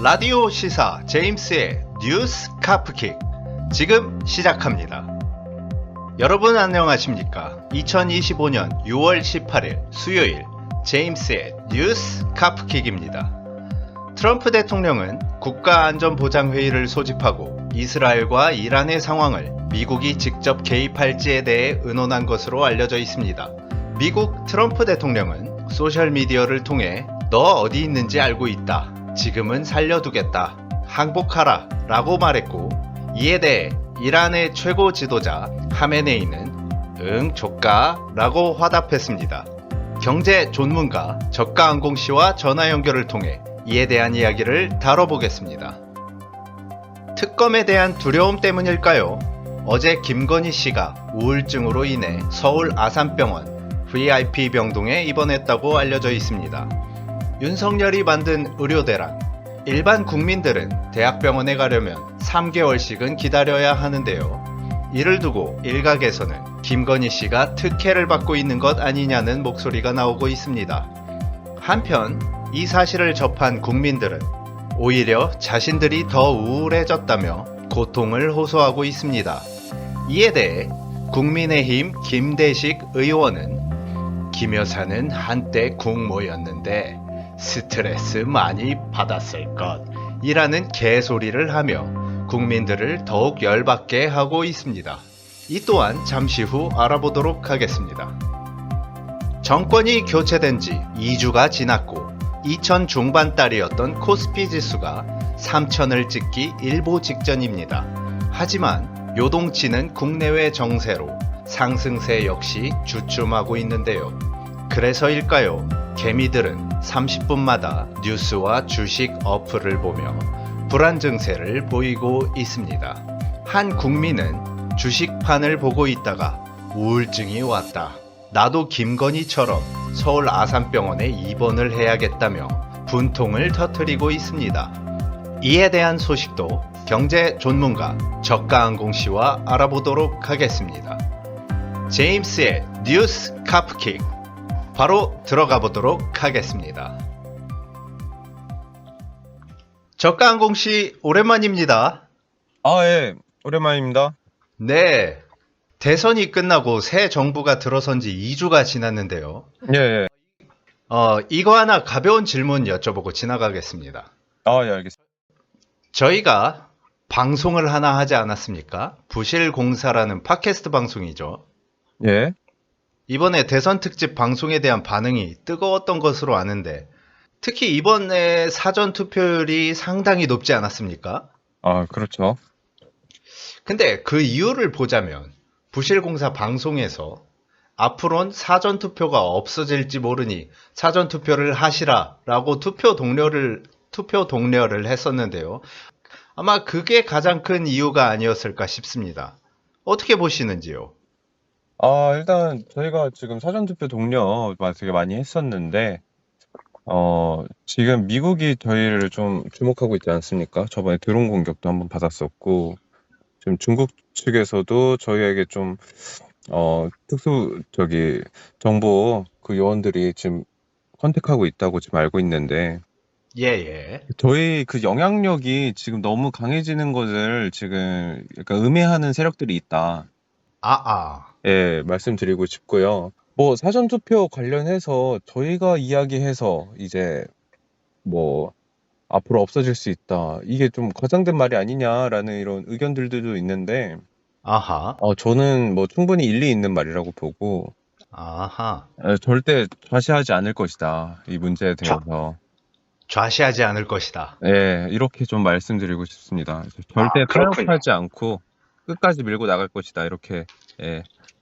라디오 시사 제임스의 뉴스 카프킥 지금 시작합니다. 여러분 안녕하십니까? 2025년 6월 18일 수요일 제임스의 뉴스 카프킥입니다. 트럼프 대통령은 국가안전보장회의를 소집하고 이스라엘과 이란의 상황을 미국이 직접 개입할지에 대해 의논한 것으로 알려져 있습니다. 미국 트럼프 대통령은 소셜미디어를 통해 너 어디 있는지 알고 있다. 지금은 살려두겠다. 항복하라. 라고 말했고 이에 대해 이란의 최고 지도자 하메네이는 응 조까 라고 화답했습니다. 경제 전문가 저가항공 씨와 전화 연결을 통해 이에 대한 이야기를 다뤄보겠습니다. 특검에 대한 두려움 때문일까요? 어제 김건희 씨가 우울증으로 인해 서울 아산병원 VIP 병동에 입원했다고 알려져 있습니다. 윤석열이 만든 의료대란, 일반 국민들은 대학병원에 가려면 3개월씩은 기다려야 하는데요. 이를 두고 일각에서는 김건희 씨가 특혜를 받고 있는 것 아니냐는 목소리가 나오고 있습니다. 한편 이 사실을 접한 국민들은 오히려 자신들이 더 우울해졌다며 고통을 호소하고 있습니다. 이에 대해 국민의힘 김대식 의원은 김 여사는 한때 국모였는데 스트레스 많이 받았을 것 이라는 개소리를 하며 국민들을 더욱 열받게 하고 있습니다. 이 또한 잠시 후 알아보도록 하겠습니다. 정권이 교체된 지 2주가 지났고 2000 중반달이었던 코스피 지수가 3000을 찍기 일보 직전입니다. 하지만 요동치는 국내외 정세로 상승세 역시 주춤하고 있는데요. 그래서일까요? 개미들은 30분마다 뉴스와 주식 어플을 보며 불안 증세를 보이고 있습니다. 한 국민은 주식판을 보고 있다가 우울증이 왔다. 나도 김건희처럼 서울 아산병원에 입원을 해야겠다며 분통을 터뜨리고 있습니다. 이에 대한 소식도 경제 전문가 저가항공 씨와 알아보도록 하겠습니다. 제임스의 뉴스 카프킥 바로 들어가 보도록 하겠습니다. 저가항공 씨 오랜만입니다. 예, 오랜만입니다. 네, 대선이 끝나고 새 정부가 들어선 지 2주가 지났는데요. 예. 이거 하나 가벼운 질문 여쭤보고 지나가겠습니다. 예, 알겠습니다. 저희가 방송을 하나 하지 않았습니까? 부실공사라는 팟캐스트 방송이죠. 예. 이번에 대선 특집 방송에 대한 반응이 뜨거웠던 것으로 아는데 특히 이번에 사전 투표율이 상당히 높지 않았습니까? 그렇죠. 근데 그 이유를 보자면 부실공사 방송에서 앞으로는 사전 투표가 없어질지 모르니 사전 투표를 하시라라고 투표 독려를 했었는데요. 아마 그게 가장 큰 이유가 아니었을까 싶습니다. 어떻게 보시는지요? 일단 저희가 지금 사전투표 독려 되게 많이 했었는데 지금 미국이 저희를 좀 주목하고 있지 않습니까? 저번에 드론 공격도 한번 받았었고 지금 중국 측에서도 저희에게 좀 특수 정보 그 요원들이 지금 컨택하고 있다고 지금 알고 있는데 예. 저희 그 영향력이 지금 너무 강해지는 것을 지금 약간 음해하는 세력들이 있다. 예, 말씀드리고 싶고요. 뭐 사전투표 관련해서 저희가 이야기해서 이제 뭐 앞으로 없어질 수 있다. 이게 좀 과장된 말이 아니냐라는 이런 의견들도 있는데 아하. 저는 뭐 충분히 일리 있는 말이라고 보고 아하. 절대 좌시하지 않을 것이다. 이 문제에 대해서. 좌시하지 않을 것이다. 예, 이렇게 좀 말씀드리고 싶습니다. 절대 그렇군요. 타협하지 않고 끝까지 밀고 나갈 것이다. 이렇게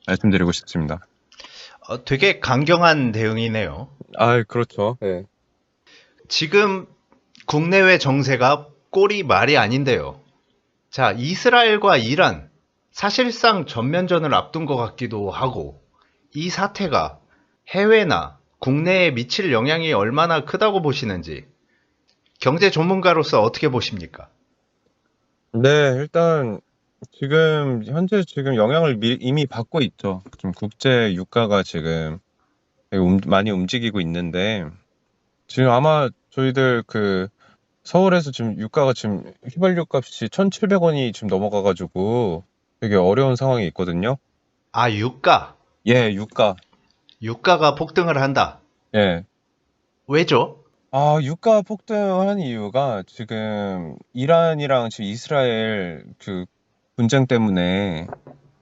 말씀드리고 싶습니다. 되게 강경한 대응이네요. 그렇죠. 예. 지금 국내외 정세가 꼴이 말이 아닌데요. 자, 이스라엘과 이란, 사실상 전면전을 앞둔 것 같기도 하고, 이 사태가 해외나 국내에 미칠 영향이 얼마나 크다고 보시는지, 경제 전문가로서 어떻게 보십니까? 네, 일단 현재 영향을 이미 받고 있죠. 지금 국제 유가가 지금 되게 많이 움직이고 있는데 지금 아마 저희들 서울에서 지금 유가가 지금 휘발유 값이 1,700원이 지금 넘어가가지고 되게 어려운 상황이 있거든요. 아, 유가. 예, 유가. 유가가 폭등을 한다. 예. 왜죠? 아, 유가 폭등한 이유가 지금 이란이랑 지금 이스라엘 그 분쟁 때문에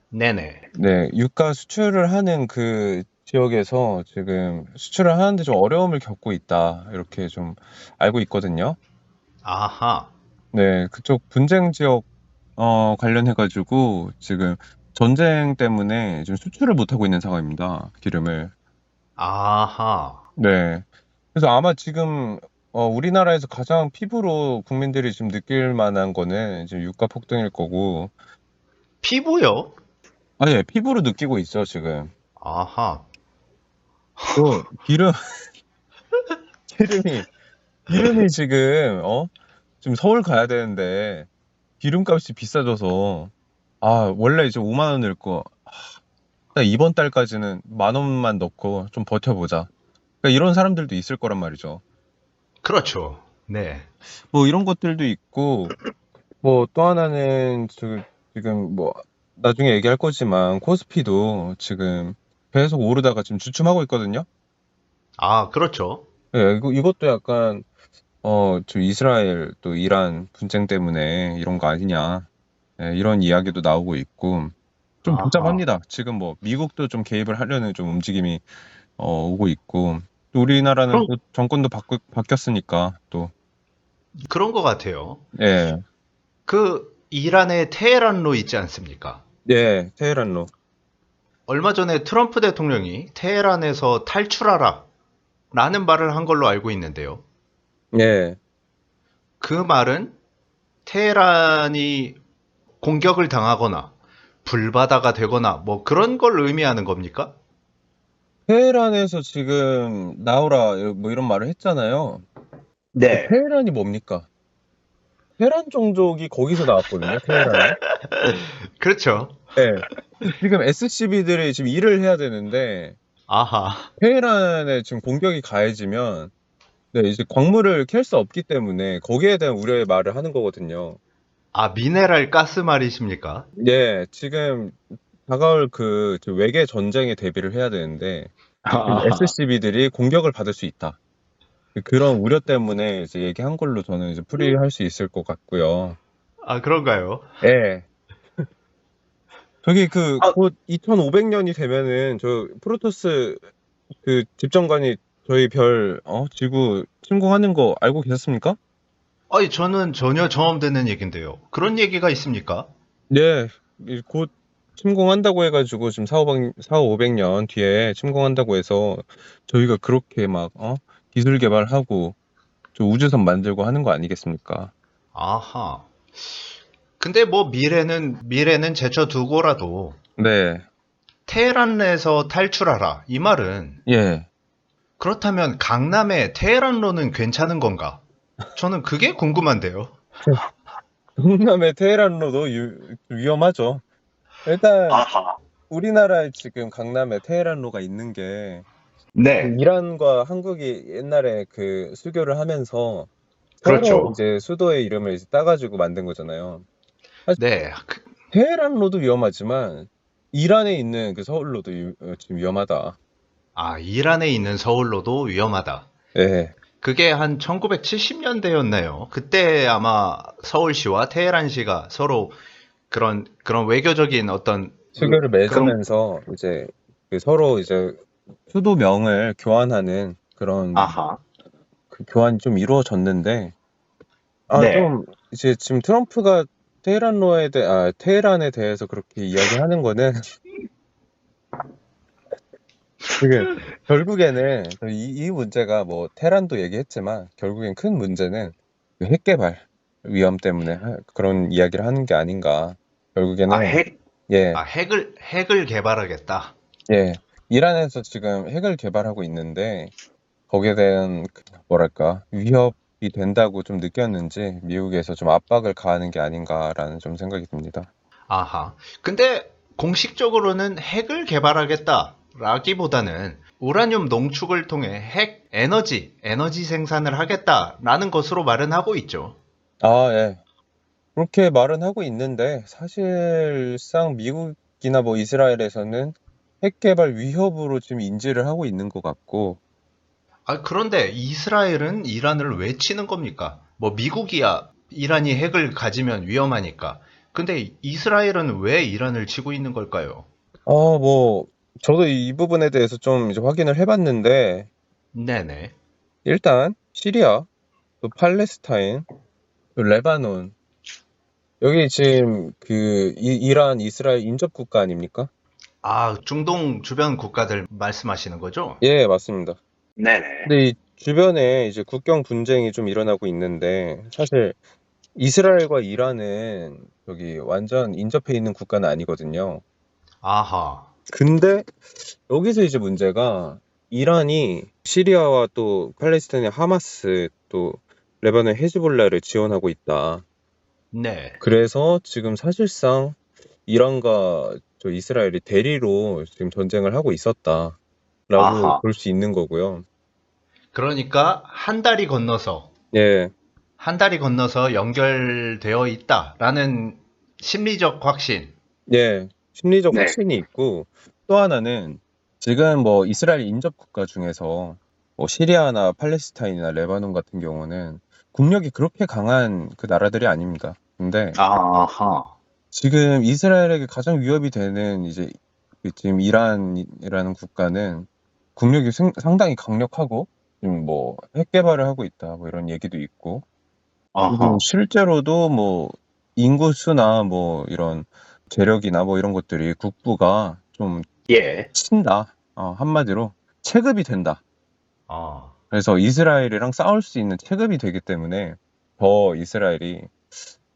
네네. 네, 유가 수출을 하는 그 지역에서 지금 수출을 하는데 좀 어려움을 겪고 있다. 이렇게 좀 알고 있거든요. 아하. 네, 그쪽 분쟁 지역 관련해가지고 지금 전쟁 때문에 지금 수출을 못하고 있는 상황입니다. 기름을. 아하. 네. 그래서 아마 지금 우리나라에서 가장 피부로 국민들이 지금 느낄 만한 거는 지금 유가 폭등일 거고, 피부요? 아, 예, 피부로 느끼고 있어, 지금. 아하. 또, 기름이, 기름이 지금, 지금 서울 가야 되는데, 기름값이 비싸져서, 아, 원래 이제 5만 원 낼 거, 딱 이번 달까지는 10,000원만 넣고 좀 버텨보자. 그러니까 이런 사람들도 있을 거란 말이죠. 그렇죠. 네. 뭐 이런 것들도 있고, 뭐 또 하나는 지금 뭐 나중에 얘기할 거지만 코스피도 지금 계속 오르다가 지금 주춤하고 있거든요. 아, 그렇죠. 예, 이것도 약간 좀 이스라엘 또 이란 분쟁 때문에 이런 거 아니냐. 예, 이런 이야기도 나오고 있고 좀 아하. 복잡합니다. 지금 뭐 미국도 좀 개입을 하려는 좀 움직임이 오고 있고 또 우리나라는 그런, 또 정권도 바뀌었으니까 또 그런 것 같아요. 예, 그, 이란의 테헤란로 있지 않습니까? 예, 테헤란로. 얼마 전에 트럼프 대통령이 테헤란에서 탈출하라 라는 말을 한 걸로 알고 있는데요. 예. 그 말은 테헤란이 공격을 당하거나 불바다가 되거나 뭐 그런 걸 의미하는 겁니까? 테헤란에서 지금 나오라 뭐 이런 말을 했잖아요. 네. 테헤란이 뭡니까? 테란 종족이 거기서 나왔거든요. 테헤란에. 그렇죠. 네. 지금 SCB들이 지금 일을 해야 되는데 아하. 테헤란에 지금 공격이 가해지면 네, 이제 광물을 캘 수 없기 때문에 거기에 대한 우려의 말을 하는 거거든요. 아, 미네랄 가스 말이십니까? 예, 지금 다가올 그 외계 전쟁에 대비를 해야 되는데 아하. SCB들이 공격을 받을 수 있다. 그런 우려 때문에 이제 얘기한 걸로 저는 이제 풀이할 수 있을 것 같고요. 아, 그런가요? 예. 저기 아, 곧 2500년이 되면은 저 프로토스 그 집정관이 저희 지구 침공하는 거 알고 계셨습니까? 아니, 저는 전혀 처음 듣는 얘긴데요. 그런 얘기가 있습니까? 네, 곧 침공한다고 해가지고 지금 500년 뒤에 침공한다고 해서 저희가 그렇게 막, 기술 개발하고 저 우주선 만들고 하는 거 아니겠습니까? 아하. 근데 뭐 미래는 제쳐두고라도 네, 테헤란에서 탈출하라. 이 말은 예. 그렇다면 강남의 테헤란로는 괜찮은 건가? 저는 그게 궁금한데요. 동남의 테헤란로도 위험하죠. 일단 아하. 우리나라에 지금 강남에 테헤란로가 있는 게 네. 이란과 한국이 옛날에 그 수교를 하면서 서로 그렇죠. 이제 수도의 이름을 이제 따가지고 만든 거잖아요. 사실 네. 테헤란로도 위험하지만 이란에 있는 그 서울로도 지금 위험하다. 아, 이란에 있는 서울로도 위험하다. 예, 그게 한 1970년대였나요? 그때 아마 서울시와 테헤란시가 서로 그런 외교적인 어떤 수교를 그런 맺으면서 이제 그 서로 이제 수도명을 교환하는 그런 아하. 그 교환이 좀 이루어졌는데 네. 좀 이제 지금 트럼프가 테헤란에 대해서 그렇게 이야기하는 거는 지금 결국에는 이 문제가 뭐 테란도 얘기했지만 결국엔 큰 문제는 그 핵 개발 위험 때문에 그런 이야기를 하는 게 아닌가. 아, 결국에는 예, 핵을 개발하겠다. 예. 이란에서 지금 핵을 개발하고 있는데 거기에 대한 뭐랄까 위협이 된다고 좀 느꼈는지 미국에서 좀 압박을 가하는 게 아닌가라는 좀 생각이 듭니다. 아하. 근데 공식적으로는 핵을 개발하겠다라기보다는 우라늄 농축을 통해 핵 에너지 생산을 하겠다라는 것으로 말은 하고 있죠. 아, 예. 그렇게 말은 하고 있는데 사실상 미국이나 뭐 이스라엘에서는 핵 개발 위협으로 지금 인지를 하고 있는 것 같고, 그런데 이스라엘은 이란을 왜 치는 겁니까? 뭐 미국이야 이란이 핵을 가지면 위험하니까. 근데 이스라엘은 왜 이란을 치고 있는 걸까요? 뭐 저도 이 부분에 대해서 좀 이제 확인을 해봤는데, 네네. 일단 시리아, 또 팔레스타인, 또 레바논, 여기 지금 그 이란, 이스라엘 인접 국가 아닙니까? 중동 주변 국가들 말씀하시는 거죠? 예, 맞습니다. 네네. 근데 이 주변에 이제 국경 분쟁이 좀 일어나고 있는데, 사실 이스라엘과 이란은 여기 완전 인접해 있는 국가는 아니거든요. 아하. 근데 여기서 이제 문제가, 이란이 시리아와 또 팔레스타인의 하마스, 또 레바논 헤즈볼라를 지원하고 있다. 네. 그래서 지금 사실상 이란과 저 이스라엘이 대리로 지금 전쟁을 하고 있었다라고 아하. 볼 수 있는 거고요. 그러니까 예, 한 달이 건너서 연결되어 있다라는 심리적 확신. 예, 심리적 네. 확신이 있고, 또 하나는 지금 뭐 이스라엘 인접 국가 중에서 뭐 시리아나 팔레스타인이나 레바논 같은 경우는 국력이 그렇게 강한 그 나라들이 아닙니다. 근데 아하. 지금 이스라엘에게 가장 위협이 되는 이제 그 지금 이란이라는 국가는 국력이 상당히 강력하고 지금 뭐 핵 개발을 하고 있다, 뭐 이런 얘기도 있고, 그리고 아하. 실제로도 뭐 인구수나 뭐 이런 재력이나 뭐 이런 것들이 국부가 좀 예. 친다. 한마디로 체급이 된다. 아. 그래서 이스라엘이랑 싸울 수 있는 체급이 되기 때문에 더 이스라엘이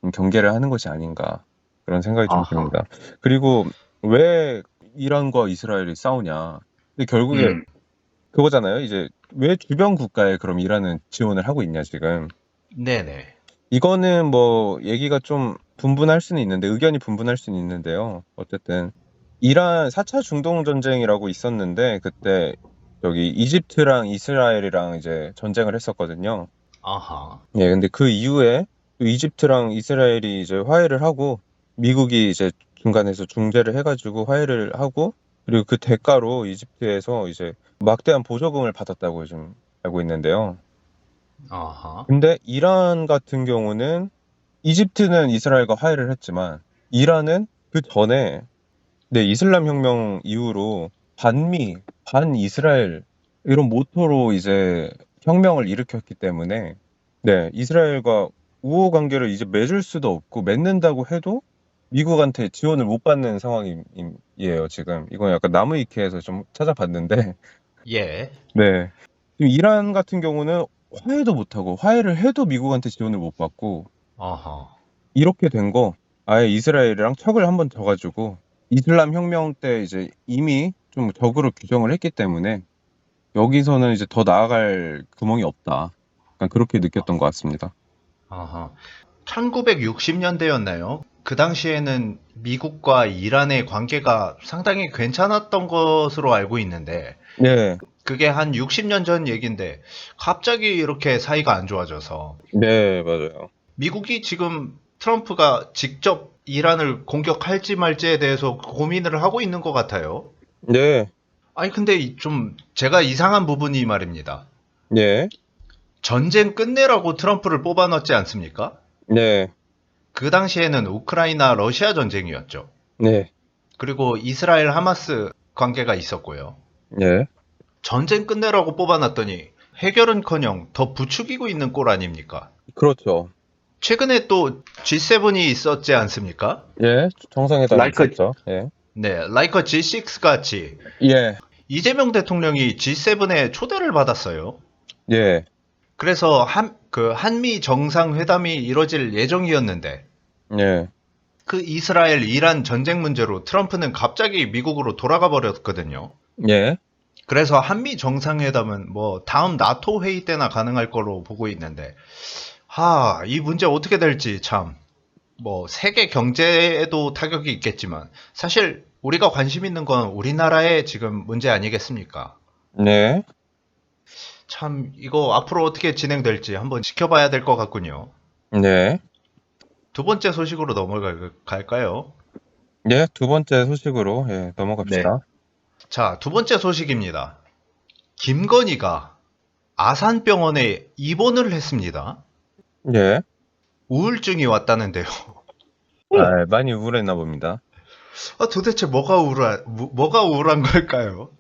좀 경계를 하는 것이 아닌가, 그런 생각이 좀 아하. 듭니다. 그리고 왜 이란과 이스라엘이 싸우냐? 근데 결국에 그거잖아요. 이제 왜 주변 국가에 그럼 이란은 지원을 하고 있냐, 지금. 네네. 이거는 뭐 얘기가 좀 분분할 수는 있는데, 의견이 분분할 수는 있는데요. 어쨌든 이란 4차 중동 전쟁이라고 있었는데, 그때 저기 이집트랑 이스라엘이랑 이제 전쟁을 했었거든요. 아하. 예, 근데 그 이후에 또 이집트랑 이스라엘이 이제 화해를 하고, 미국이 이제 중간에서 중재를 해가지고 화해를 하고, 그리고 그 대가로 이집트에서 이제 막대한 보조금을 받았다고 좀 알고 있는데요. 아하. 근데 이란 같은 경우는, 이집트는 이스라엘과 화해를 했지만 이란은 그 전에, 네, 이슬람 혁명 이후로 반미, 반 이스라엘 이런 모토로 이제 혁명을 일으켰기 때문에, 네, 이스라엘과 우호 관계를 이제 맺을 수도 없고, 맺는다고 해도 미국한테 지원을 못 받는 상황이에요, 지금. 이건 약간 나무위키에서 좀 찾아봤는데, 예. 네. 지금 이란 같은 경우는 화해도 못하고, 화해를 해도 미국한테 지원을 못 받고, 아하. 이렇게 된 거, 아예 이스라엘이랑 척을 한번 져가지고 이슬람 혁명 때 이제 이미 좀 적으로 규정을 했기 때문에 여기서는 이제 더 나아갈 구멍이 없다. 약간 그렇게 느꼈던 것 같습니다. 아하. 1960년대였나요? 그 당시에는 미국과 이란의 관계가 상당히 괜찮았던 것으로 알고 있는데, 네, 그게 한 60년 전 얘긴데, 갑자기 이렇게 사이가 안 좋아져서, 네, 맞아요. 미국이 지금 트럼프가 직접 이란을 공격할지 말지에 대해서 고민을 하고 있는 것 같아요. 네, 아니, 근데 좀 제가 이상한 부분이 말입니다. 네, 전쟁 끝내라고 트럼프를 뽑아넣지 않습니까? 네, 그 당시에는 우크라이나 러시아 전쟁이었죠. 네, 그리고 이스라엘 하마스 관계가 있었고요. 네. 전쟁 끝내라고 뽑아놨더니 해결은커녕 더 부추기고 있는 꼴 아닙니까? 그렇죠. 최근에 또 G7이 있었지 않습니까? 예, 정상회담이 있었죠. 예, 네, 라이커 G6 같이 예, 이재명 대통령이 G7에 초대를 받았어요. 예, 그래서 한미 정상회담이 이뤄질 예정이었는데 예, 그 이스라엘 이란 전쟁 문제로 트럼프는 갑자기 미국으로 돌아가 버렸거든요. 예. 그래서 한미 정상회담은 뭐 다음 나토 회의 때나 가능할 걸로 보고 있는데, 이 문제 어떻게 될지 참, 뭐 세계 경제에도 타격이 있겠지만 사실 우리가 관심 있는 건 우리나라의 지금 문제 아니겠습니까? 네. 참, 이거 앞으로 어떻게 진행될지 한번 지켜봐야 될 것 같군요. 네. 두 번째 소식으로 넘어갈까요? 예, 두 번째 소식으로 네. 넘어갑시다. 자, 두 번째 소식입니다. 김건희가 아산병원에 입원을 했습니다. 예. 우울증이 왔다는데요. 많이 우울했나 봅니다. 도대체 뭐가 우울한 걸까요?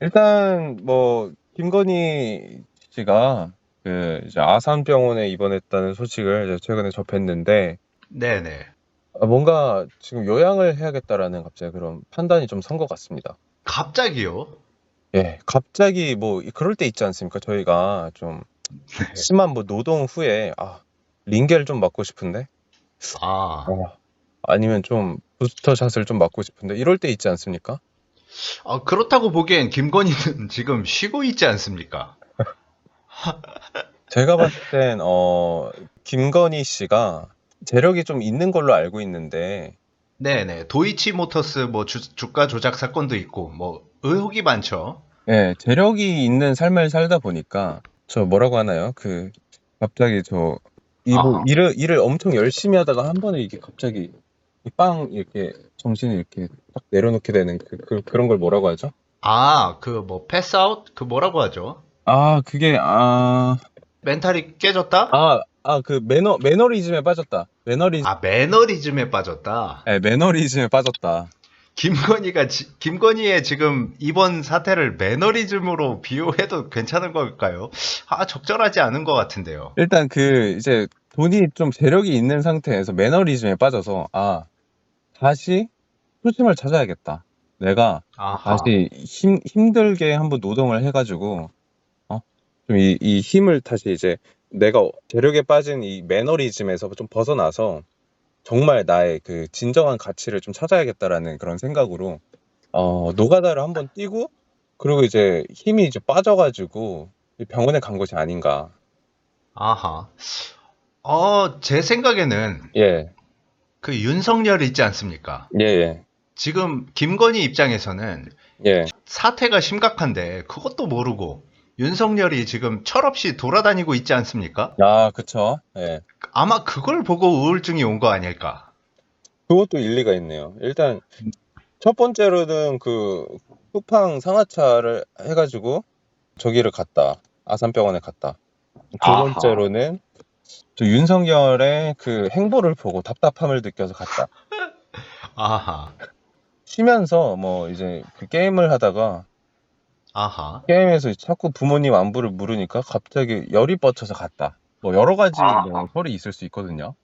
일단 뭐 김건희 씨가 그 이제 아산병원에 입원했다는 소식을 이제 최근에 접했는데 네네. 뭔가 지금 요양을 해야겠다라는 갑자기 그런 판단이 좀 선 것 같습니다. 갑자기요? 예, 갑자기 뭐 그럴 때 있지 않습니까? 저희가 좀 심한 뭐 노동 후에 링겔 좀 맞고 싶은데 아, 아니면 좀 부스터샷을 좀 맞고 싶은데 이럴 때 있지 않습니까? 그렇다고 보기엔 김건희는 지금 쉬고 있지 않습니까? 제가 봤을 땐 김건희 씨가 재력이 좀 있는 걸로 알고 있는데 네네. 도이치모터스 뭐 주가 조작 사건도 있고, 뭐, 의혹이 많죠. 예, 재력이 있는 삶을 살다 보니까 저 뭐라고 하나요? 그 갑자기 뭐 아하. 일을 엄청 열심히 하다가 한 번에 이게 갑자기 빵 이렇게 정신을 이렇게 딱 내려놓게 되는 그런 걸 뭐라고 하죠? 패스아웃? 그 뭐라고 하죠? 그게 멘탈이 깨졌다? 그 매너리즘에 빠졌다. 매너리즘에 빠졌다. 매너리즘에 빠졌다. 김건희의 지금 이번 사태를 매너리즘으로 비유해도 괜찮은 걸까요? 적절하지 않은 것 같은데요. 일단 이제 돈이 좀 재력이 있는 상태에서 매너리즘에 빠져서 다시 초심을 찾아야겠다. 내가 아하. 다시 힘들게 한번 노동을 해가지고 좀 이 힘을 다시 이제 내가 재력에 빠진 이 매너리즘에서 좀 벗어나서 정말 나의 그 진정한 가치를 좀 찾아야겠다라는 그런 생각으로 노가다를 한번 뛰고 그리고 이제 힘이 이제 빠져가지고 병원에 간 것이 아닌가. 아하. 제 생각에는 예, 그 윤석열 있지 않습니까? 예, 예, 지금 김건희 입장에서는 예. 사태가 심각한데 그것도 모르고 윤석열이 지금 철없이 돌아다니고 있지 않습니까? 그쵸. 예. 아마 그걸 보고 우울증이 온 거 아닐까? 그것도 일리가 있네요. 일단 첫 번째로는 그 쿠팡 상하차를 해가지고 저기를 갔다. 아산병원에 갔다. 두 아하. 번째로는 저 윤석열의 그 행보를 보고 답답함을 느껴서 갔다. 아하. 쉬면서 뭐 이제 그 게임을 하다가 아하. 게임에서 자꾸 부모님 안부를 물으니까 갑자기 열이 뻗쳐서 갔다. 뭐 여러 가지 뭐 설이 있을 수 있거든요.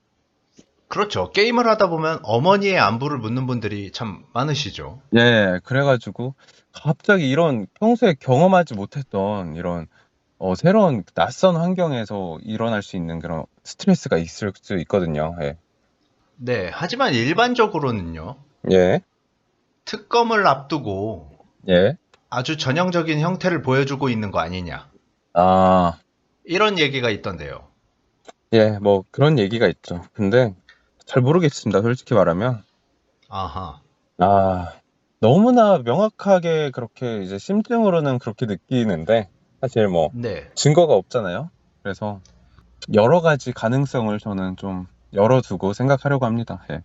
그렇죠. 게임을 하다 보면 어머니의 안부를 묻는 분들이 참 많으시죠. 예, 그래가지고 갑자기 이런 평소에 경험하지 못했던 이런 새로운 낯선 환경에서 일어날 수 있는 그런 스트레스가 있을 수 있거든요. 예. 네. 하지만 일반적으로는요. 예. 특검을 앞두고 예. 아주 전형적인 형태를 보여주고 있는 거 아니냐. 아, 이런 얘기가 있던데요. 예, 뭐 그런 얘기가 있죠. 근데 잘 모르겠습니다. 솔직히 말하면. 아하. 아, 너무나 명확하게 그렇게 이제 심증으로는 그렇게 느끼는데 사실 뭐 네. 증거가 없잖아요. 그래서 여러 가지 가능성을 저는 좀 열어두고 생각하려고 합니다. 예.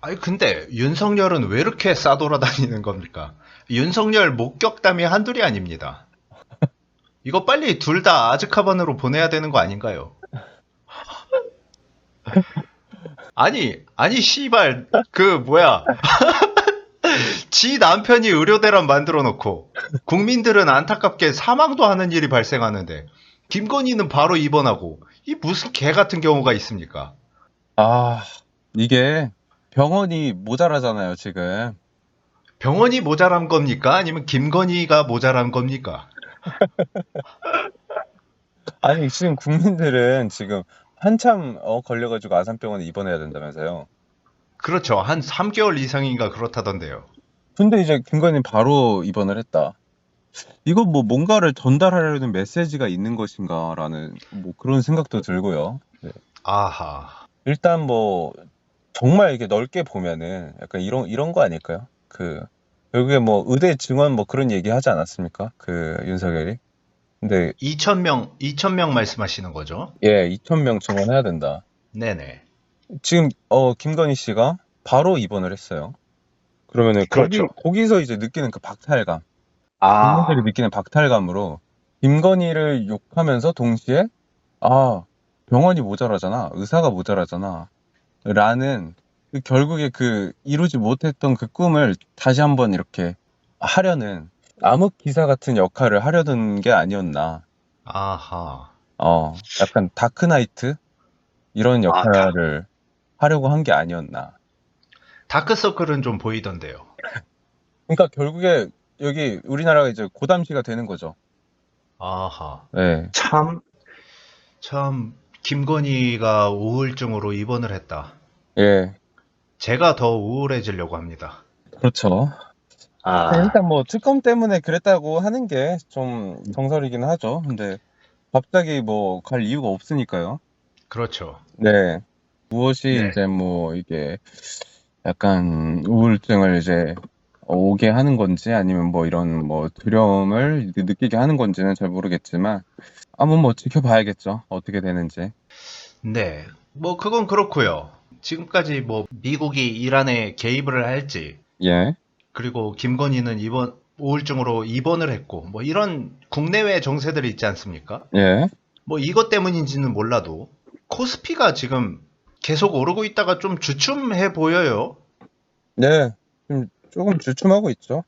아니, 근데 윤석열은 왜 이렇게 싸돌아다니는 겁니까? 윤석열 목격담이 한둘이 아닙니다. 이거 빨리 둘 다 아즈카반으로 보내야 되는 거 아닌가요? 아니, 씨발, 지 남편이 의료대란 만들어 놓고, 국민들은 안타깝게 사망도 하는 일이 발생하는데, 김건희는 바로 입원하고, 이 무슨 개 같은 경우가 있습니까? 아, 이게 병원이 모자라잖아요, 지금. 병원이 모자란 겁니까? 아니면 김건희가 모자란 겁니까? 아니, 지금 국민들은 지금 한참 걸려가지고 아산병원에 입원해야 된다면서요. 그렇죠. 한 3개월 이상인가 그렇다던데요. 근데 이제 김건희 바로 입원을 했다. 이거 뭐 뭔가를 전달하려는 메시지가 있는 것인가라는 뭐 그런 생각도 들고요. 네. 아하. 일단 뭐 정말 이게 넓게 보면은 약간 이런 거 아닐까요? 그 결국에 뭐 의대 증원 뭐 그런 얘기 하지 않았습니까? 그 윤석열이. 근데 2,000명 말씀하시는 거죠? 예, 2,000명 증원해야 된다. 네네. 지금 김건희 씨가 바로 입원을 했어요. 그러면은 그렇죠. 거기서 이제 느끼는 그 박탈감, 국민들이 아, 느끼는 박탈감으로 김건희를 욕하면서 동시에 아, 병원이 모자라잖아, 의사가 모자라잖아, 라는 결국에 그 이루지 못했던 그 꿈을 다시 한번 이렇게 하려는 암흑 기사 같은 역할을 하려는 게 아니었나. 아하. 약간 다크나이트 이런 아, 역할을 하려고 한 게 아니었나. 다크서클은 좀 보이던데요. 그러니까 결국에 여기 우리나라가 이제 고담시가 되는 거죠. 아하. 네. 참, 참, 김건희가 우울증으로 입원을 했다. 예, 제가 더 우울해지려고 합니다. 그렇죠. 아, 일단 뭐 특검 때문에 그랬다고 하는 게 좀 정설이긴 하죠. 근데 갑자기 뭐 갈 이유가 없으니까요. 그렇죠. 네. 무엇이 네. 이제 뭐 이게 약간 우울증을 이제 오게 하는 건지 아니면 뭐 이런 뭐 두려움을 느끼게 하는 건지는 잘 모르겠지만 한번 뭐 지켜봐야겠죠. 어떻게 되는지. 네. 뭐, 그건 그렇고요. 지금까지 뭐, 미국이 이란에 개입을 할지, 예, 그리고 김건희는 우울증으로 입원을 했고, 뭐, 이런 국내외 정세들이 있지 않습니까? 예, 뭐, 이것 때문인지는 몰라도, 코스피가 지금 계속 오르고 있다가 좀 주춤해 보여요. 네. 좀 조금 주춤하고 있죠.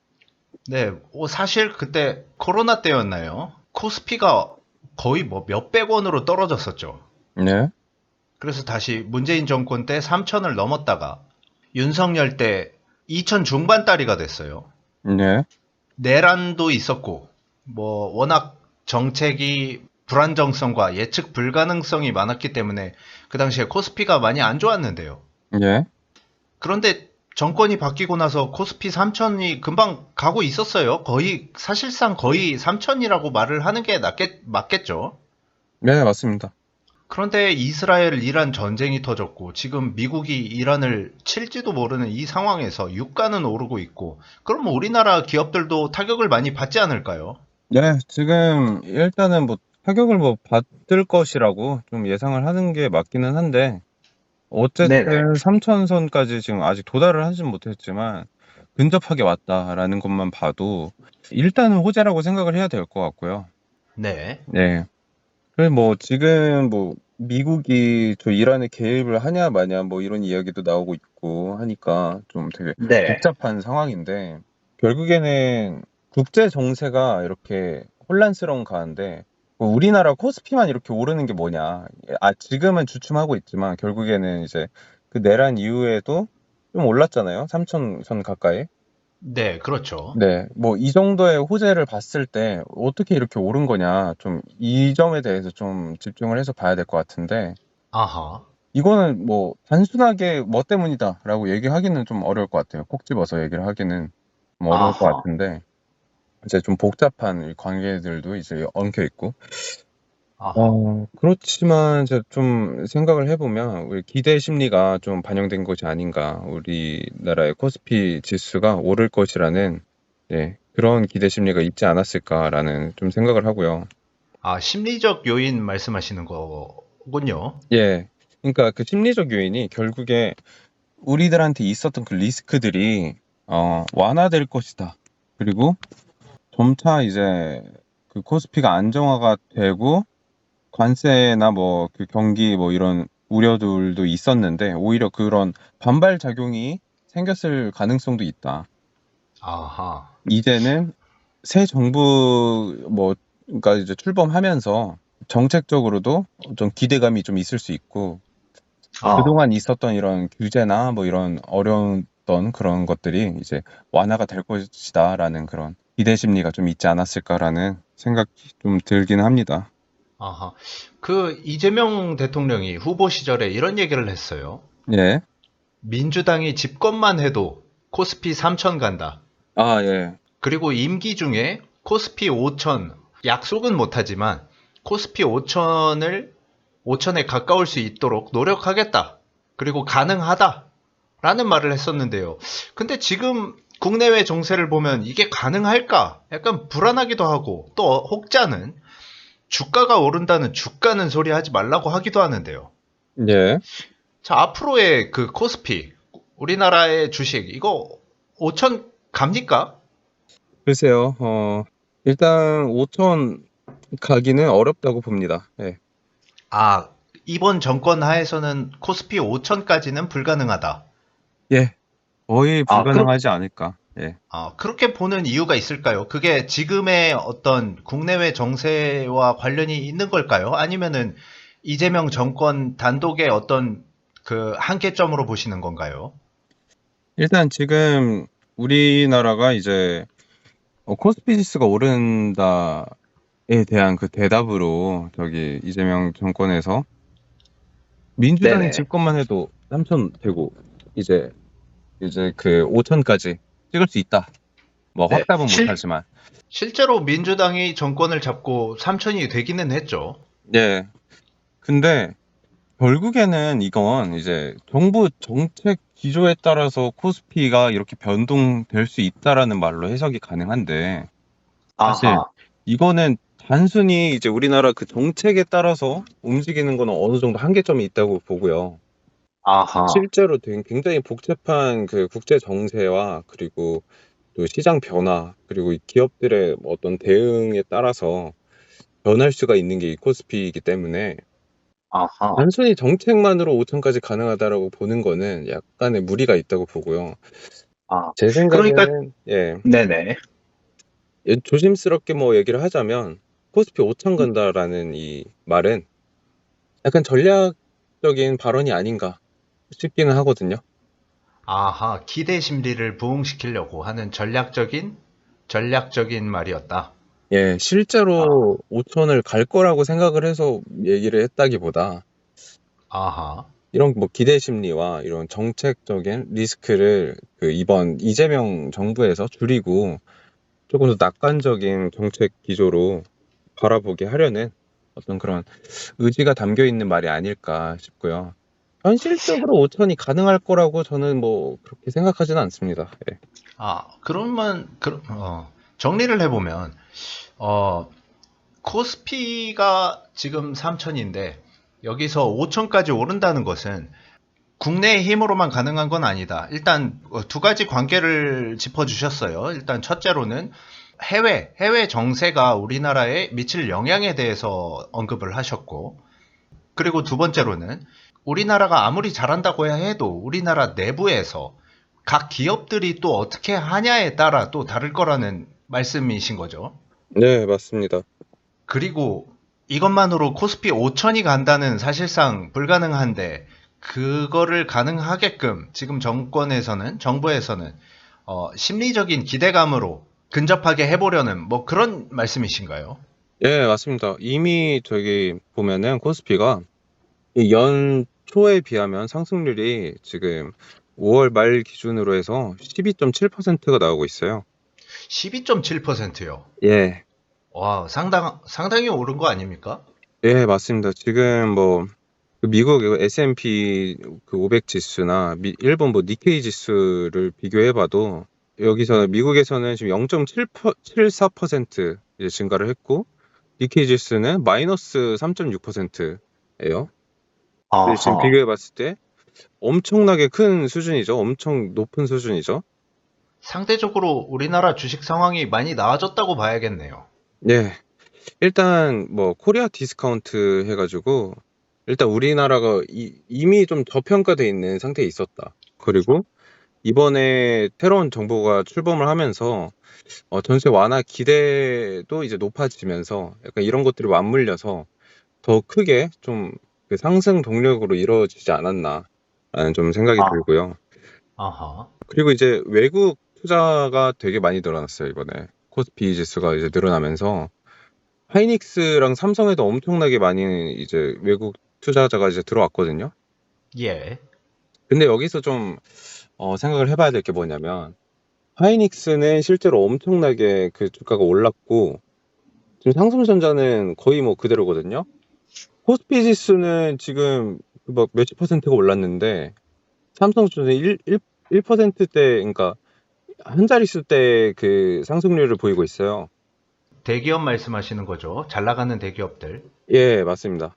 네, 사실 그때 코로나 때였나요? 코스피가 거의 뭐 몇백 원으로 떨어졌었죠. 네, 그래서 다시 문재인 정권 때 3천을 넘었다가 윤석열 때 2천 중반다리가 됐어요. 네, 내란도 있었고, 뭐 워낙 정책이 불안정성과 예측 불가능성이 많았기 때문에 그 당시에 코스피가 많이 안 좋았는데요. 예, 그런데 정권이 바뀌고 나서 코스피 3천이 금방 가고 있었어요. 사실상 거의 3천이라고 말을 하는 게 맞겠죠. 네, 맞습니다. 그런데 이스라엘 이란 전쟁이 터졌고 지금 미국이 이란을 칠지도 모르는 이 상황에서 유가는 오르고 있고 그럼 우리나라 기업들도 타격을 많이 받지 않을까요? 네, 지금 일단은 뭐 타격을 뭐 받을 것이라고 좀 예상을 하는 게 맞기는 한데 네네. 어쨌든 3천선까지 지금 아직 도달을 하진 못했지만 근접하게 왔다라는 것만 봐도 일단은 호재라고 생각을 해야 될 것 같고요. 네. 네. 그래서 뭐 지금 뭐 미국이 저 이란에 개입을 하냐 마냐 뭐 이런 이야기도 나오고 있고 하니까 좀 되게 네. 복잡한 상황인데 결국에는 국제 정세가 이렇게 혼란스러운 가운데 뭐 우리나라 코스피만 이렇게 오르는 게 뭐냐. 지금은 주춤하고 있지만 결국에는 이제 그 내란 이후에도 좀 올랐잖아요. 3천선 가까이. 네, 그렇죠. 네, 뭐 이 정도의 호재를 봤을 때 어떻게 이렇게 오른 거냐, 좀 이 점에 대해서 좀 집중을 해서 봐야 될 것 같은데, 아하. 이거는 뭐 단순하게 뭐 때문이다라고 얘기하기는 좀 어려울 것 같아요. 콕 집어서 얘기를 하기는 좀 어려울 것 아하. 같은데, 이제 좀 복잡한 이 관계들도 이제 엉켜 있고, 아하. 그렇지만 이제 좀 생각을 해보면 우리 기대 심리가 좀 반영된 것이 아닌가, 우리나라의 코스피 지수가 오를 것이라는 그런 기대 심리가 있지 않았을까라는 좀 생각을 하고요. 아, 심리적 요인 말씀하시는 거군요. 예. 그러니까 그 심리적 요인이 결국에 우리들한테 있었던 그 리스크들이 완화될 것이다. 그리고 점차 이제 그 코스피가 안정화가 되고 관세나 뭐 그 경기 뭐 이런 우려들도 있었는데 오히려 그런 반발 작용이 생겼을 가능성도 있다. 아하. 이제는 새 정부 뭐 그러니까 이제 출범하면서 정책적으로도 좀 기대감이 좀 있을 수 있고 어, 그동안 있었던 이런 규제나 뭐 이런 어려웠던 그런 것들이 이제 완화가 될 것이다라는 그런 기대 심리가 좀 있지 않았을까라는 생각이 좀 들긴 합니다. 아하. 그 이재명 대통령이 후보 시절에 이런 얘기를 했어요. 예. 민주당이 집권만 해도 코스피 3천 간다. 예. 그리고 임기 중에 코스피 5천, 약속은 못하지만 코스피 5천에 가까울 수 있도록 노력하겠다. 그리고 가능하다. 라는 말을 했었는데요. 근데 지금 국내외 정세를 보면 이게 가능할까? 약간 불안하기도 하고, 또 혹자는 주가가 오른다는 주가는 소리 하지 말라고 하기도 하는데요. 예. 자, 앞으로의 그 코스피, 우리나라의 주식, 이거 5천 갑니까? 글쎄요, 일단 5천 가기는 어렵다고 봅니다. 예. 아, 이번 정권 하에서는 코스피 5천까지는 불가능하다. 예. 거의 아, 불가능하지 않을까. 예. 그렇게 보는 이유가 있을까요? 그게 지금의 어떤 국내외 정세와 관련이 있는 걸까요? 아니면은 이재명 정권 단독의 어떤 그 한계점으로 보시는 건가요? 일단 지금 우리나라가 이제 코스피 지수가 오른다에 대한 그 대답으로 저기 이재명 정권에서 민주당이 네네. 집권만 해도 3천 되고 이제 그 5천까지 찍을 수 있다. 뭐 네. 확답은 못하지만. 실제로 민주당이 정권을 잡고 3천이 되기는 했죠. 예. 근데 결국에는 이건 이제 정부 정책 기조에 따라서 코스피가 이렇게 변동될 수 있다라는 말로 해석이 가능한데 사실 아하. 이거는 단순히 이제 우리나라 그 정책에 따라서 움직이는 거는 어느 정도 한계점이 있다고 보고요. 아하. 실제로 굉장히 복잡한 그 국제 정세와 그리고 또 시장 변화 그리고 이 기업들의 어떤 대응에 따라서 변할 수가 있는 게 이 코스피이기 때문에 아하. 단순히 정책만으로 5천까지 가능하다라고 보는 거는 약간의 무리가 있다고 보고요. 아, 제 그러니까, 생각에는 네네. 조심스럽게 뭐 얘기를 하자면 코스피 5천 간다라는 이 말은 약간 전략적인 발언이 아닌가 싶기는 하거든요. 아하, 기대 심리를 부응시키려고 하는 전략적인 말이었다. 예, 아, 실제로 5천을 갈 거라고 생각을 해서 얘기를 했다기보다 아하, 이런 뭐 기대 심리와 이런 정책적인 리스크를 그 이번 이재명 정부에서 줄이고 조금 더 낙관적인 정책 기조로 바라보게 하려는 어떤 그런 의지가 담겨 있는 말이 아닐까 싶고요. 현실적으로 5천이 가능할 거라고 저는 뭐 그렇게 생각하지는 않습니다. 예. 그러면, 정리를 해보면, 어, 코스피가 지금 3천인데, 여기서 5천까지 오른다는 것은 국내의 힘으로만 가능한 건 아니다. 일단 두 가지 관계를 짚어주셨어요. 일단 첫째로는 해외 정세가 우리나라에 미칠 영향에 대해서 언급을 하셨고, 그리고 두 번째로는 우리나라가 아무리 잘한다고 해도 우리나라 내부에서 각 기업들이 또 어떻게 하냐에 따라 또 다를 거라는 말씀이신 거죠. 네, 맞습니다. 그리고 이것만으로 코스피 5천이 간다는 사실상 불가능한데 그거를 가능하게끔 지금 정부에서는 심리적인 기대감으로 근접하게 해보려는 뭐 그런 말씀이신가요? 예, 맞습니다. 이미 저기 보면은 코스피가 이 연초에 비하면 상승률이 지금 5월 말 기준으로 해서 12.7%가 나오고 있어요. 12.7%요. 예, 와, 상당히 오른 거 아닙니까? 예, 맞습니다. 지금 뭐, 그 미국 S&P 그 500 지수나 일본 뭐 니케이 지수를 비교해봐도 여기서 미국에서는 지금 0.74% 이제 증가를 했고 니케이 지수는 마이너스 3.6%예요. 지금 아하. 비교해봤을 때 엄청나게 큰 수준이죠. 엄청 높은 수준이죠. 상대적으로 우리나라 주식 상황이 많이 나아졌다고 봐야겠네요. 예. 일단 뭐 코리아 디스카운트 해가지고 일단 우리나라가 이미 좀 저평가돼 있는 상태에 있었다. 그리고 이번에 새로운 정부가 출범을 하면서 전세 완화 기대도 이제 높아지면서 약간 이런 것들이 맞물려서 더 크게 좀 그 상승 동력으로 이루어지지 않았나라는 좀 생각이 아, 들고요. 아하. 그리고 이제 외국 투자가 되게 많이 늘어났어요, 이번에. 코스피 지수가 이제 늘어나면서 하이닉스랑 삼성에도 엄청나게 많이 이제 외국 투자자가 이제 들어왔거든요. 예. 근데 여기서 좀 생각을 해봐야 될 게 뭐냐면 하이닉스는 실제로 엄청나게 그 주가가 올랐고 지금 상승전자는 거의 뭐 그대로거든요. 코스피 지수는 지금 막 몇십 퍼센트가 올랐는데 삼성전자는 1%대, 그러니까 한 자릿수대 그 상승률을 보이고 있어요. 대기업 말씀하시는 거죠? 잘 나가는 대기업들. 예, 맞습니다.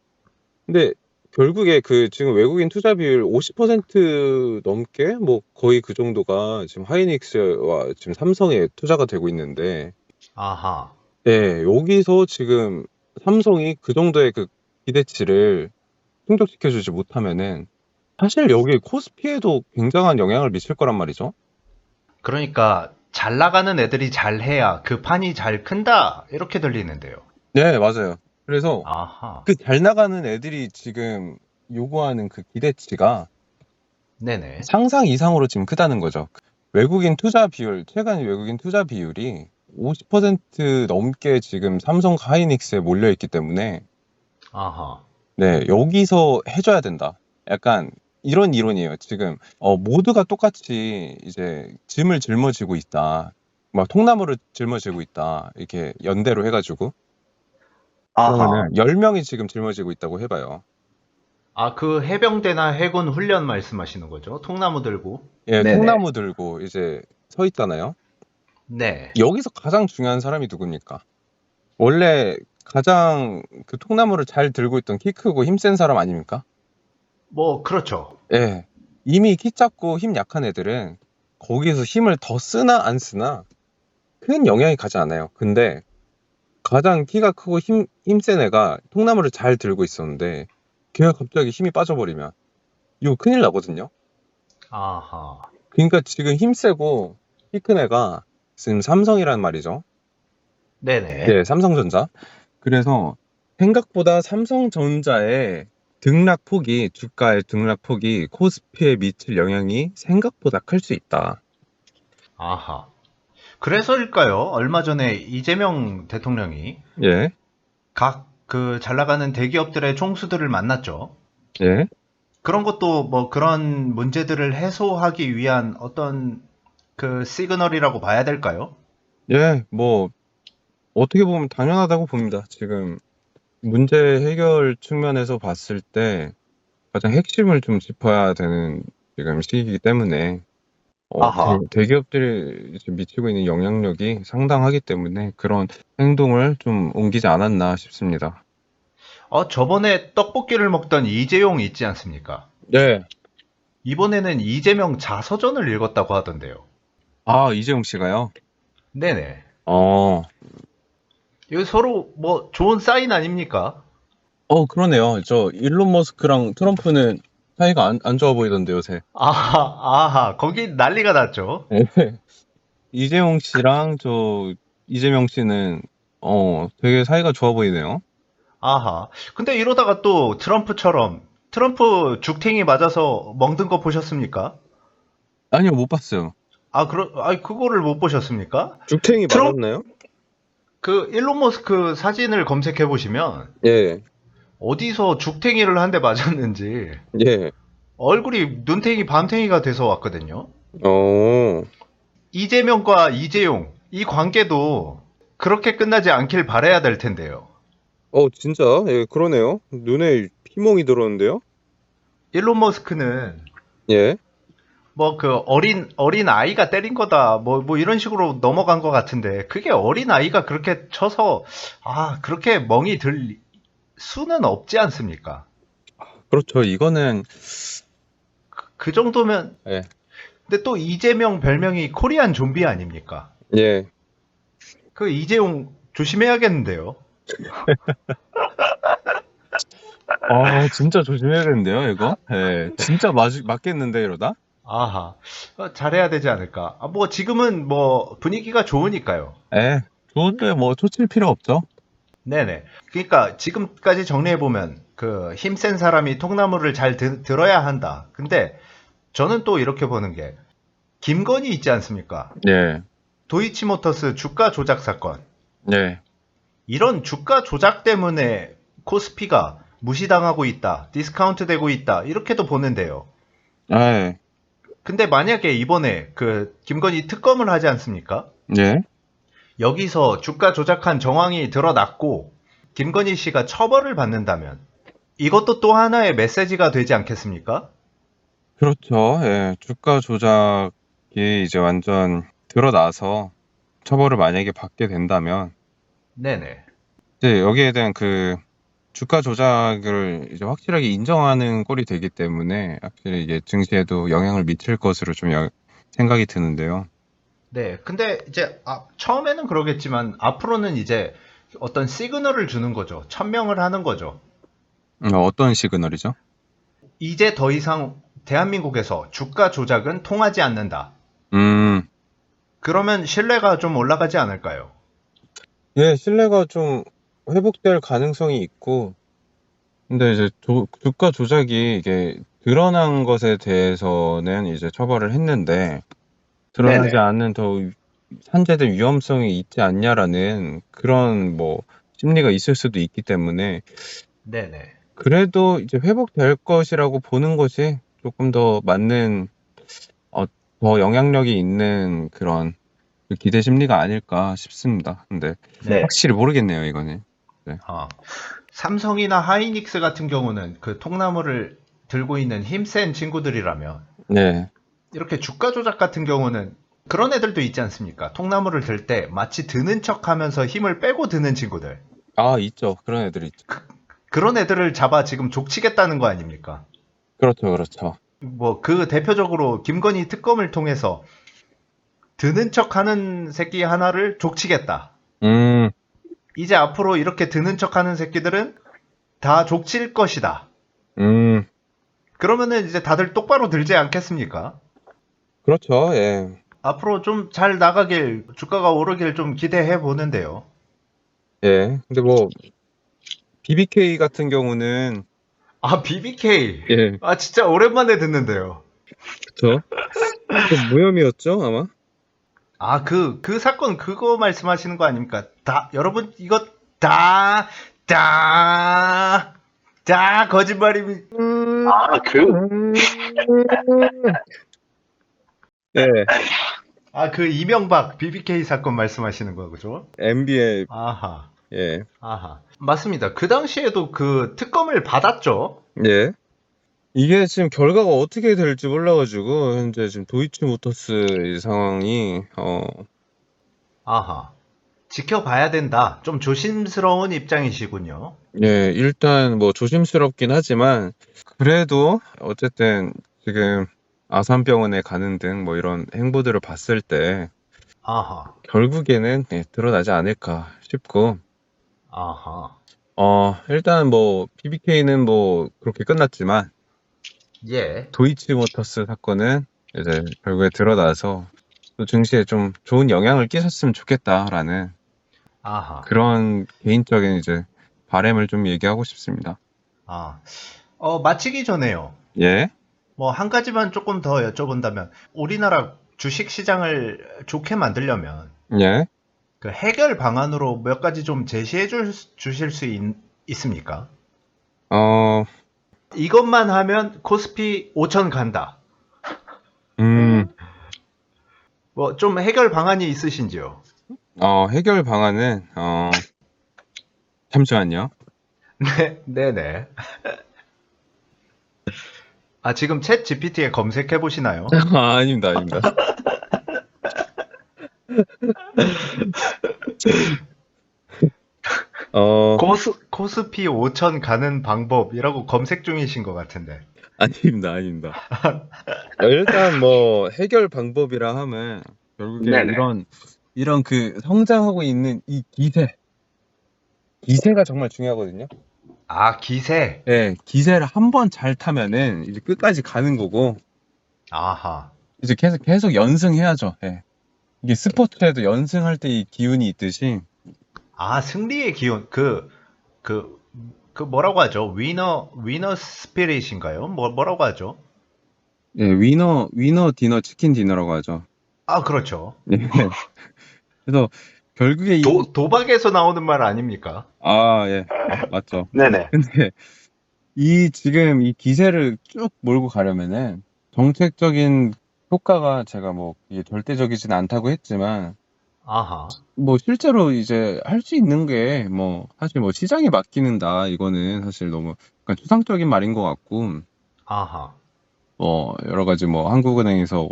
근데 결국에 그 지금 외국인 투자 비율 50% 넘게 뭐 거의 그 정도가 지금 하이닉스와 지금 삼성에 투자가 되고 있는데, 아하. 예, 여기서 지금 삼성이 그 정도의 그 기대치를 충족시켜주지 못하면은 사실 여기 코스피에도 굉장한 영향을 미칠 거란 말이죠. 그러니까 잘 나가는 애들이 잘해야 그 판이 잘 큰다. 이렇게 들리는데요. 네, 맞아요. 그래서 아하. 그 잘 나가는 애들이 지금 요구하는 그 기대치가 네네. 상상 이상으로 지금 크다는 거죠. 외국인 투자 비율, 최근 외국인 투자 비율이 50% 넘게 지금 삼성 하이닉스에 몰려 있기 때문에, 아하. 네, 여기서 해줘야 된다. 약간 이런 이론이에요. 지금 모두가 똑같이 이제 짐을 짊어지고 있다. 막 통나무를 짊어지고 있다. 이렇게 연대로 해가지고. 아하. 그러면은 10명이 지금 짊어지고 있다고 해봐요. 아, 그 해병대나 해군 훈련 말씀하시는 거죠? 통나무 들고. 예, 네네. 통나무 들고 이제 서 있잖아요. 네. 여기서 가장 중요한 사람이 누굽니까? 원래 가장 그 통나무를 잘 들고 있던 키 크고 힘센 사람 아닙니까? 뭐, 그렇죠. 예. 이미 키 작고 힘 약한 애들은 거기에서 힘을 더 쓰나 안 쓰나 큰 영향이 가지 않아요. 근데 가장 키가 크고 힘센 애가 통나무를 잘 들고 있었는데 걔가 갑자기 힘이 빠져버리면 이거 큰일 나거든요. 아하. 그러니까 지금 힘세고 키 큰 애가 지금 삼성이란 말이죠. 네네. 네, 삼성전자. 그래서 생각보다 삼성전자의 등락폭이, 주가의 등락폭이 코스피에 미칠 영향이 생각보다 클 수 있다. 아하. 그래서일까요? 얼마 전에 이재명 대통령이 예, 각 그 잘 나가는 대기업들의 총수들을 만났죠. 예. 그런 것도 뭐 그런 문제들을 해소하기 위한 어떤 그 시그널이라고 봐야 될까요? 예, 뭐, 어떻게 보면 당연하다고 봅니다. 지금 문제 해결 측면에서 봤을 때 가장 핵심을 좀 짚어야 되는 지금 시기이기 때문에 아하. 대기업들이 지금 미치고 있는 영향력이 상당하기 때문에 그런 행동을 좀 옮기지 않았나 싶습니다. 저번에 떡볶이를 먹던 이재용 있지 않습니까? 네. 이번에는 이재명 자서전을 읽었다고 하던데요. 아, 이재용 씨가요? 네네. 어, 이거 서로 뭐 좋은 사인 아닙니까? 그러네요. 저 일론 머스크랑 트럼프는 사이가 안 좋아 보이던데 요새. 아하, 아하, 거기 난리가 났죠. 네. 이재용 씨랑 이재명 씨는 되게 사이가 좋아 보이네요. 아하. 근데 이러다가 또 트럼프처럼 트럼프 죽탱이 맞아서 멍든 거 보셨습니까? 아니요, 못 봤어요. 그거를 못 보셨습니까? 죽탱이 트럼 맞았나요? 그 일론 머스크 사진을 검색해 보시면 예, 어디서 죽탱이를 한 대 맞았는지 예. 얼굴이 눈탱이 밤탱이가 돼서 왔거든요. 어, 이재명과 이재용 이 관계도 그렇게 끝나지 않길 바라야 될 텐데요. 진짜? 예, 그러네요. 눈에 피멍이 들었는데요? 일론 머스크는 예. 뭐 그 어린 아이가 때린 거다 뭐 이런 식으로 넘어간 것 같은데 그게 어린 아이가 그렇게 쳐서 그렇게 멍이 들 수는 없지 않습니까? 그렇죠. 이거는, 그 정도면 예, 근데 또 이재명 별명이 코리안 좀비 아닙니까? 예. 그 이재용 조심해야겠는데요. 진짜 조심해야겠는데요, 이거? 예, 진짜 맞겠는데, 이러다? 아하, 잘해야 되지 않을까? 뭐 지금은 뭐 분위기가 좋으니까요. 예, 좋은데 뭐 초칠 필요 없죠? 네네. 그러니까 지금까지 정리해 보면 그 힘센 사람이 통나무를 잘 들어야 한다. 근데 저는 또 이렇게 보는 게 김건희 있지 않습니까? 예, 도이치모터스 주가 조작 사건. 예. 이런 주가 조작 때문에 코스피가 무시당하고 있다. 디스카운트 되고 있다. 이렇게도 보는데요. 예, 근데 만약에 이번에 그 김건희 특검을 하지 않습니까? 예. 여기서 주가 조작한 정황이 드러났고 김건희 씨가 처벌을 받는다면 이것도 또 하나의 메시지가 되지 않겠습니까? 그렇죠. 예, 주가 조작이 이제 완전 드러나서 처벌을 만약에 받게 된다면 네네. 이제 여기에 대한 그 주가 조작을 이제 확실하게 인정하는 꼴이 되기 때문에 확실히 이게 증시에도 영향을 미칠 것으로 좀 생각이 드는데요. 네. 근데 이제 처음에는 그러겠지만 앞으로는 이제 어떤 시그널을 주는 거죠. 천명을 하는 거죠. 어떤 시그널이죠? 이제 더 이상 대한민국에서 주가 조작은 통하지 않는다. 음, 그러면 신뢰가 좀 올라가지 않을까요? 예, 신뢰가 좀 회복될 가능성이 있고, 근데 이제 주가 조작이 이게 드러난 것에 대해서는 이제 처벌을 했는데, 드러나지 네네. 않는 더 산재된 위험성이 있지 않냐라는 그런 뭐 심리가 있을 수도 있기 때문에, 네네. 그래도 이제 회복될 것이라고 보는 것이 조금 더 맞는, 더 영향력이 있는 그런 기대 심리가 아닐까 싶습니다. 근데 네. 확실히 모르겠네요, 이거는. 네. 삼성이나 하이닉스 같은 경우는 그 통나무를 들고 있는 힘센 친구들이라면 네. 이렇게 주가 조작 같은 경우는 그런 애들도 있지 않습니까? 통나무를 들 때 마치 드는 척 하면서 힘을 빼고 드는 친구들. 아, 있죠. 그런 애들이 있죠. 그런 애들을 잡아 지금 족치겠다는 거 아닙니까? 그렇죠, 그렇죠. 뭐 그 대표적으로 김건희 특검을 통해서 드는 척 하는 새끼 하나를 족치겠다. 음, 이제 앞으로 이렇게 드는 척 하는 새끼들은 다 족칠 것이다. 음, 그러면은 이제 다들 똑바로 들지 않겠습니까? 그렇죠. 예. 앞으로 좀 잘 나가길, 주가가 오르길 좀 기대해 보는데요. 예. 근데 뭐, BBK 같은 경우는, BBK. 예, 진짜 오랜만에 듣는데요. 그쵸. 좀 무혐의였죠, 아마? 그 사건 그거 말씀하시는 거 아닙니까? 여러분, 이거 다 거짓말입니다. 아, 네. 그 이명박 BBK 사건 말씀하시는 거죠? MB의, 아하, 예, 아하. 맞습니다. 그 당시에도 그 특검을 받았죠? 예. 이게 지금 결과가 어떻게 될지 몰라가지고, 현재 지금 도이치모터스 이 상황이, 아하. 지켜봐야 된다. 좀 조심스러운 입장이시군요. 예, 일단 뭐 조심스럽긴 하지만, 그래도 어쨌든 지금 아산병원에 가는 등 뭐 이런 행보들을 봤을 때, 아하, 결국에는 예, 드러나지 않을까 싶고, 아하. 일단 뭐 BBK는 뭐 그렇게 끝났지만, 예, 도이치모터스 사건은 이제 결국에 드러나서 또 증시에 좀 좋은 영향을 끼쳤으면 좋겠다라는 아하. 그런 개인적인 이제 바람을 좀 얘기하고 싶습니다. 아, 마치기 전에요. 예? 뭐, 한 가지만 조금 더 여쭤본다면, 우리나라 주식 시장을 좋게 만들려면, 예? 그 해결 방안으로 몇 가지 좀 주실 수 있습니까? 어, 이것만 하면 코스피 5천 간다. 음, 뭐, 좀 해결 방안이 있으신지요? 해결 방안은, 잠시만요. 네네. 지금 챗 GPT에 검색해 보시나요? 아닙니다, 아닙니다. 어, 코스피 5천 가는 방법이라고 검색 중이신 것 같은데. 아닙니다, 아닙니다. 일단 뭐 해결 방법이라 하면 결국에 네네. 이런 그 성장하고 있는 이 기세가 정말 중요하거든요. 기세. 예, 기세를 한 번 잘 타면은 이제 끝까지 가는 거고 아하. 이제 계속 연승해야죠. 예. 이게 스포츠에도 연승할 때 이 기운이 있듯이 승리의 기운. 그 뭐라고 하죠? 위너 스피릿인가요? 뭐라고 하죠? 예, 위너 디너 치킨 디너라고 하죠. 그렇죠. 예. 그래서 결국에 도박에서 나오는 말 아닙니까? 예, 맞죠. 네네. 근데 지금 이 기세를 쭉 몰고 가려면은 정책적인 효과가 제가 뭐 이게 절대적이진 않다고 했지만 아하. 뭐 실제로 이제 할 수 있는 게 뭐 사실 뭐 시장에 맡기는다 이거는 사실 너무 약간 추상적인 말인 것 같고 아하. 여러 가지 한국은행에서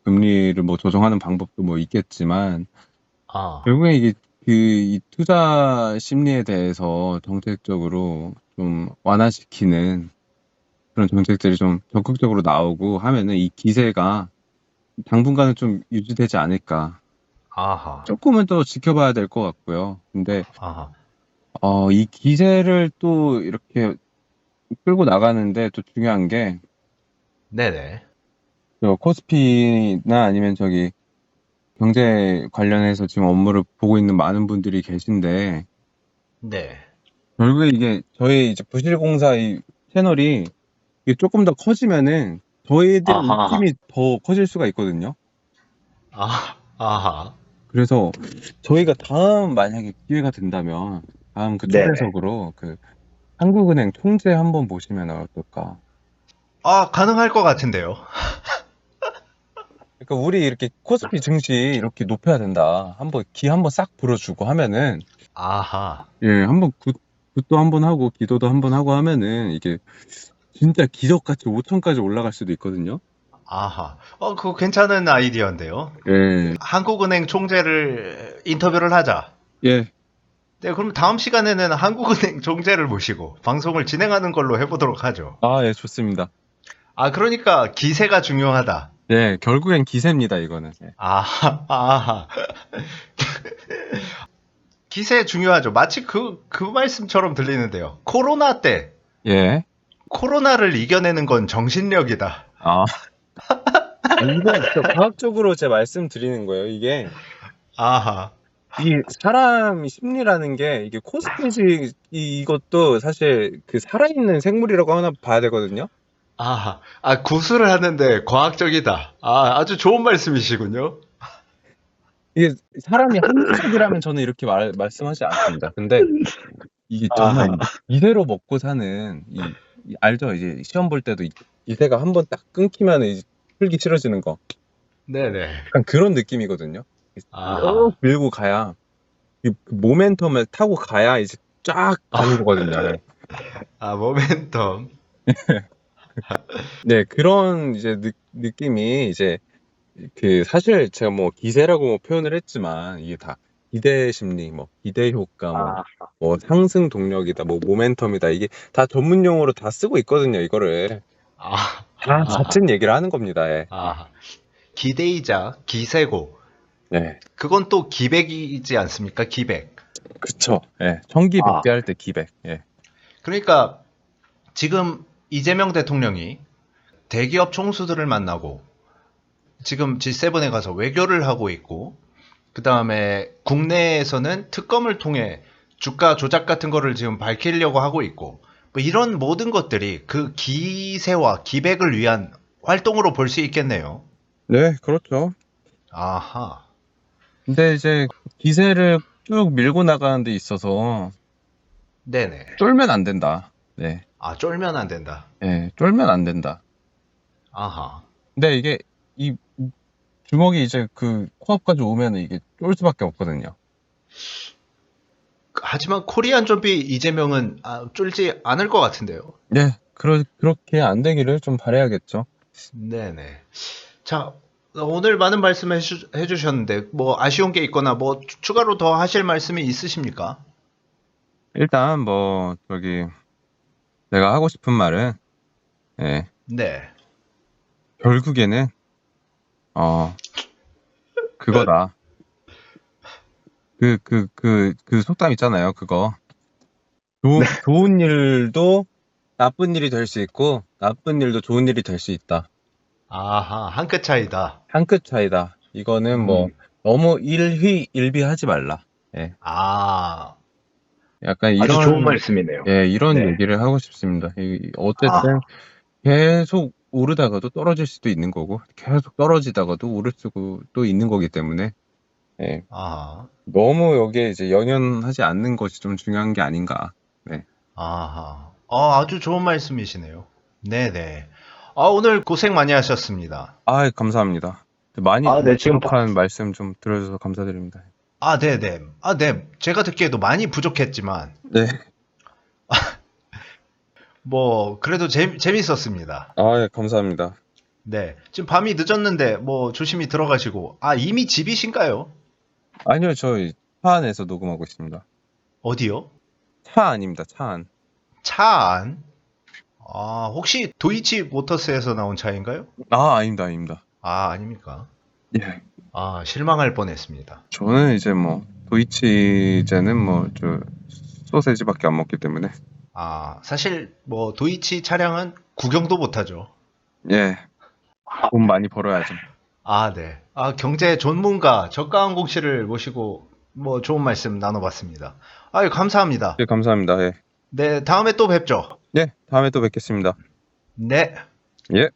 금리를 조정하는 방법도 있겠지만, 아, 결국에 이 투자 심리에 대해서 정책적으로 좀 완화시키는 그런 정책들이 좀 적극적으로 나오고 하면은 이 기세가 당분간은 좀 유지되지 않을까. 아하, 조금은 또 지켜봐야 될 것 같고요. 근데, 아하. 이 기세를 또 이렇게 끌고 나가는데 또 중요한 게, 네네. 코스피나 아니면 경제 관련해서 지금 업무를 보고 있는 많은 분들이 계신데, 네. 결국에 이게 저희 이제 부실공사 이 채널이 이게 조금 더 커지면은 저희들의 아하. 입김이 더 커질 수가 있거든요. 아하. 그래서 저희가 다음 만약에 기회가 된다면 다음 그 네네. 초대석으로 그 한국은행 총재 한번 보시면 어떨까? 아, 가능할 것 같은데요. 그러니까 우리 이렇게 코스피 증시 이렇게 높여야 된다. 한번 기 한번 싹 불어주고 하면은 아하. 예, 한번 굿도 한번 하고 기도도 한번 하고 하면은 이게 진짜 기적같이 5천까지 올라갈 수도 있거든요. 아하. 그거 괜찮은 아이디어인데요. 예, 한국은행 총재를 인터뷰를 하자. 예. 네, 그럼 다음 시간에는 한국은행 총재를 모시고 방송을 진행하는 걸로 해보도록 하죠. 아, 예, 좋습니다. 아, 그러니까 기세가 중요하다. 네, 결국엔 기세입니다, 이거는. 예. 아하, 아하. 기세 중요하죠. 마치 그 말씀처럼 들리는데요. 코로나 때, 예. 코로나를 이겨내는 건 정신력이다. 아, 이거 진짜 과학적으로 제가 말씀드리는 거예요. 아하, 이 사람 심리라는 게 이게 코스프레지 이것도 사실 그 살아있는 생물이라고 하나 봐야 되거든요. 아하. 아, 구술을 하는데 과학적이다. 아, 아주 좋은 말씀이시군요. 이게 사람이 합리적이라면 저는 이렇게 말씀하지 않습니다. 근데 이게 정말 아하. 이대로 먹고 사는 알죠? 이제 시험 볼 때도 이대가 한번 딱 끊기면 이제 풀기 싫어지는 거. 네네. 약간 그런 느낌이거든요. 쭉 아하. 밀고 가야 그 모멘텀을 타고 가야 이제 쫙 가는 거거든요. 네. 아, 모멘텀. 네, 그런 이제 느낌이 이제 그 사실 제가 기세라고 표현을 했지만 이게 다 기대 심리, 기대 효과, 아, 상승 동력이다, 모멘텀이다 이게 다 전문 용어로 다 쓰고 있거든요. 이거를 아, 다 아하. 같은 얘기를 하는 겁니다. 예. 아하. 기대이자 기세고. 네, 그건 또 기백이지 않습니까? 기백. 그쵸. 예, 청기백대 아, 할 때 기백. 예, 그러니까 지금 이재명 대통령이 대기업 총수들을 만나고 지금 G7에 가서 외교를 하고 있고 그 다음에 국내에서는 특검을 통해 주가 조작 같은 거를 지금 밝히려고 하고 있고 뭐 이런 모든 것들이 그 기세와 기백을 위한 활동으로 볼 수 있겠네요. 네, 그렇죠. 아하. 근데 이제 기세를 쭉 밀고 나가는 데 있어서 네네. 쫄면 안 된다. 네, 아, 쫄면 안 된다. 예, 쫄면 안 된다. 아하. 근데 이게 이 주먹이 이제 그 코앞까지 오면 이게 쫄 수밖에 없거든요. 하지만 코리안 좀비 이재명은 쫄지 않을 것 같은데요. 네, 그렇게 안 되기를 좀 바라야겠죠. 네네. 자, 오늘 많은 말씀 해주셨는데, 뭐, 아쉬운 게 있거나, 뭐, 추가로 더 하실 말씀이 있으십니까? 일단 내가 하고 싶은 말은 예, 네. 결국에는 어 그거다. 그 속담 있잖아요. 그거 좋은 일도 나쁜 일이 될 수 있고 나쁜 일도 좋은 일이 될 수 있다. 아하, 한 끗 차이다. 한 끗 차이다. 이거는 음, 너무 일희일비하지 말라. 예, 아, 약간 아주 좋은 말씀이네요. 이런 네. 얘기를 하고 싶습니다. 어쨌든 아, 계속 오르다가도 떨어질 수도 있는 거고, 계속 떨어지다가도 오를 수도 또 있는 거기 때문에, 예, 아하, 너무 여기에 이제 연연하지 않는 것이 좀 중요한 게 아닌가. 네. 아하. 아주 좋은 말씀이시네요. 네네. 오늘 고생 많이 하셨습니다. 아, 감사합니다. 많이 아, 네, 지금 부족한 말씀 좀 들어주셔서 감사드립니다. 네네. 네. 제가 듣기에도 많이 부족했지만, 네. 뭐 그래도 재밌었습니다. 아, 예, 감사합니다. 네. 지금 밤이 늦었는데 뭐 조심히 들어가시고. 아, 이미 집이신가요? 아니요, 저희 차 안에서 녹음하고 있습니다. 어디요? 차 안입니다, 차 안. 차 안? 아, 혹시 도이치 모터스에서 나온 차인가요? 아, 아닙니다, 아닙니다. 아, 아닙니까? 예. 아, 실망할 뻔했습니다. 저는 이제 뭐, 도이치제는 뭐, 소세지밖에 안 먹기 때문에. 아, 사실 뭐 도이치 차량은 구경도 못하죠. 예. 돈 많이 벌어야죠. 아, 네. 아, 경제 전문가 저가항공 씨를 모시고 뭐 좋은 말씀 나눠봤습니다. 아유, 감사합니다. 예, 감사합니다. 예. 네, 다음에 또 뵙죠. 예, 다음에 또 뵙겠습니다. 네. 예.